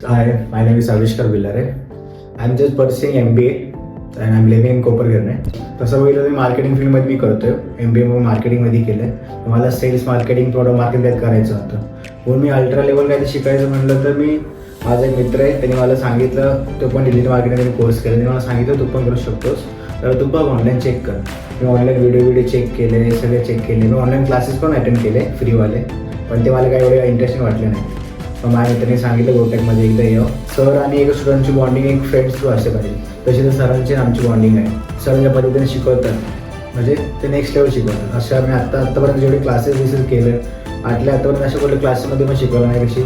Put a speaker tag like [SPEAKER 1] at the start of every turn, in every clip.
[SPEAKER 1] Hi, my name is Avishkar Villare. I'm just pursuing MBA and I'm living in कोपरगिरणे. तसं बघितलं तर marketing फील्डमध्ये मी करतोय. MBA मग मार्केटिंगमध्ये केलं आहे. मला सेल्स मार्केटिंग, प्रोडक्ट मार्केटिंग त्यात करायचं होतं. म्हणून मी अल्ट्रा लेवल काय ते शिकायचं म्हटलं तर मी माझा एक मित्र आहे, त्याने मला सांगितलं, तो पण डिजिटल मार्केटिंग कोर्स केला. त्याने मला सांगितलं तू पण करू शकतोस, तर तू बघ ऑनलाईन चेक कर. मी ऑनलाईन व्हिडिओ चेक केले, सगळे चेक केले. मी ऑनलाईन क्लासेस पण अटेंड केले फ्रीवाले, पण ते मला काही एवढे इंटरेस्टिंग वाटले नाही. मग माझ्या मित्राने सांगितलं गोटेकमध्ये एकदा ये. सर आणि एक स्टुडंटची बॉन्डिंग एक फ्रेंड्स थ्रू असते पाहिजे, तशी तर सरांची आमची बॉन्डिंग आहे. सर ज्या पद्धतीने शिकवतात म्हणजे ते नेक्स्ट लेवल शिकवतात. अशा मी आत्तापर्यंत जेवढे क्लासेस रिसीव केले, आतापर्यंत अशा कुठल्या क्लासेसमध्ये पण शिकवलं नाही. कशी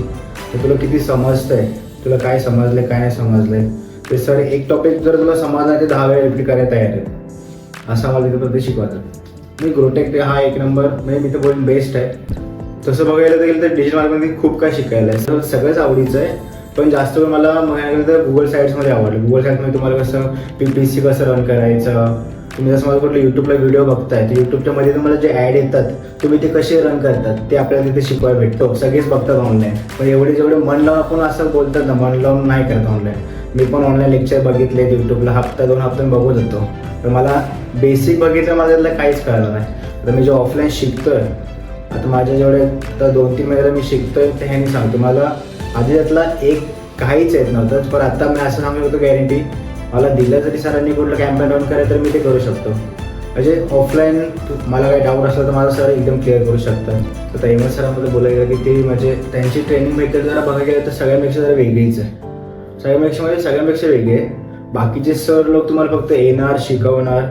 [SPEAKER 1] तर तुला किती समजतं आहे, तुला काय समजलं काय नाही समजलं आहे ते. सर एक टॉपिक जर तुला समजला ते 10 वेळा रिपीट करायला तयार आहेत, असं मला तिथं प्रत्येक शिकवतात. मी ग्रोटेक हा एक नंबर म्हणजे मी तर बोलून बेस्ट आहे. तसं बघायला गेलं तर डिजिटल मार्केटिंग खूप काय शिकायला आहे. तर सगळंच आवडीचं आहे, पण जास्त वेळ मला बघायला गेलं तर गुगल साईट्समध्ये आवडलं. गुगल साईट्समध्ये तुम्हाला कसं PPC कसं रन करायचं, तुम्ही जसं मला कुठलं यूट्यूबला व्हिडिओ बघताय तर यूट्यूबच्या मध्ये तुम्हाला जे ॲड येतात तुम्ही ते कसे रन करतात ते आपल्याला तिथे शिकवायला भेटतो. सगळेच बघतात ऑनलाईन, पण जेवढे मन लावून आपण असं बोलतात ना, मन लावून नाही करत ऑनलाईन. मी पण ऑनलाईन लेक्चर बघितले यूट्यूबला, हप्ता 2 हप्ते बघत होतो, तर मला बेसिक बघितलं माझं त्यातलं काहीच कळलं नाही. तर मी जे ऑफलाईन शिकतोय आता माझ्या जेवढे आता 2-3 महिन्याला मी शिकतोय ते ह्यानी सांगतो. मला आधी त्यातला एक काहीच येत नव्हतं, पण आता मी असं सांगू शकतो गॅरंटी, मला दिलं जरी सरांनी कुठलं कॅम्पेन रन करायचं तर मी ते करू शकतो. म्हणजे ऑफलाईन मला काही डाऊट असला तर माझा सर एकदम क्लिअर करू शकतात. तर एमएस सरांमध्ये बोलायचं की ते म्हणजे त्यांची ट्रेनिंग मेथड जरा बघायला गेलं तर सगळ्यांपेक्षा जरा वेगळीच आहे. सगळ्यांपेक्षा वेगळी आहे. बाकीचे सर लोक तुम्हाला फक्त येणार शिकवणार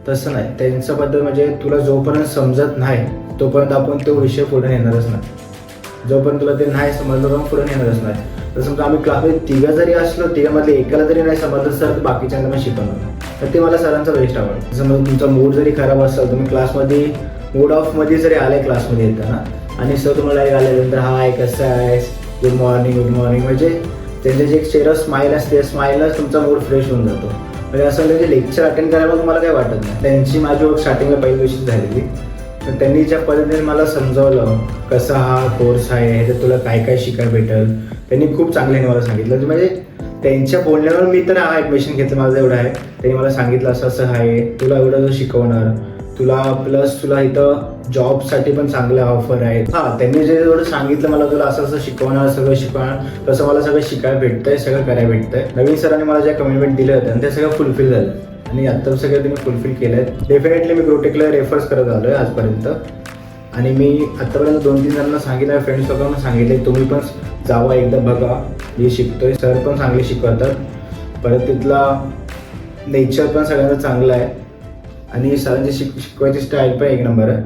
[SPEAKER 1] तसं नाही. त्यांचं पद्धत म्हणजे तुला जोपर्यंत समजत नाही तोपर्यंत आपण तो विषय पुढे नेणारच नाही. जोपर्यंत तुला ते नाही समजलं तर पुढे नेणारच नाही. तर समजा आम्ही क्लासमध्ये 3 जरी असलो, 3 एकाला जरी नाही समजलं सर बाकीच्यांना पण शिकवणार. तर ते मला सरांचा बेस्ट आवडतं. समजा तुमचा मूड जरी खराब असेल, तुम्ही क्लासमध्ये मूड ऑफमध्ये जरी आले क्लासमध्ये येताना आणि सर तुम्हाला आल्यानंतर हाय कसं आहेस, गुड मॉर्निंग म्हणजे त्यांचे जे एक चेहरा स्माईल असते, स्माईलच तुमचा मूड फ्रेश होऊन जातो. म्हणजे असं म्हणजे लेक्चर अटेंड करायला तुम्हाला काही वाटत नाही. त्यांची माझी ओळख स्टार्टिंगला पहिली दिवशी झालेली, तर त्यांनी ज्या पद्धतीने मला समजावलं कसा हा कोर्स आहे, ह्याच्यात तुला काय काय शिकायला भेटेल, त्यांनी खूप चांगल्याने मला सांगितलं. म्हणजे त्यांच्या बोलण्यावर मी तर ॲडमिशन घेतलं, माझं एवढं आहे. त्यांनी मला सांगितलं असं असं आहे, तुला एवढं शिकवणार, तुला प्लस तुला इथं जॉबसाठी पण चांगल्या ऑफर आहेत. हां, त्यांनी जे एवढं सांगितलं मला, तुला असं असं शिकवणार, सगळं शिकवणार, तसं मला सगळं शिकायला भेटतंय, सगळं करायला भेटतंय. नवीन सरांनी मला ज्या कमिटमेंट दिल्या होत्या ते सगळं फुलफिल झालं आणि आत्ता सगळं तुम्ही फुलफिल केलं आहे. डेफिनेटली मी ग्रोटेकला रेफर्स करत आलो आहे आजपर्यंत. आणि मी आत्तापर्यंत 2-3 जणांना सांगितलं, फ्रेंड्स लोकांना सांगितले तुम्ही पण जावा एकदा बघा, मी शिकतोय. सर पण चांगले शिकवतात, परत तिथला नेचर पण सगळ्यांना चांगलं आहे आणि सरांची शिकवायची स्टाईल पण एक नंबर आहे.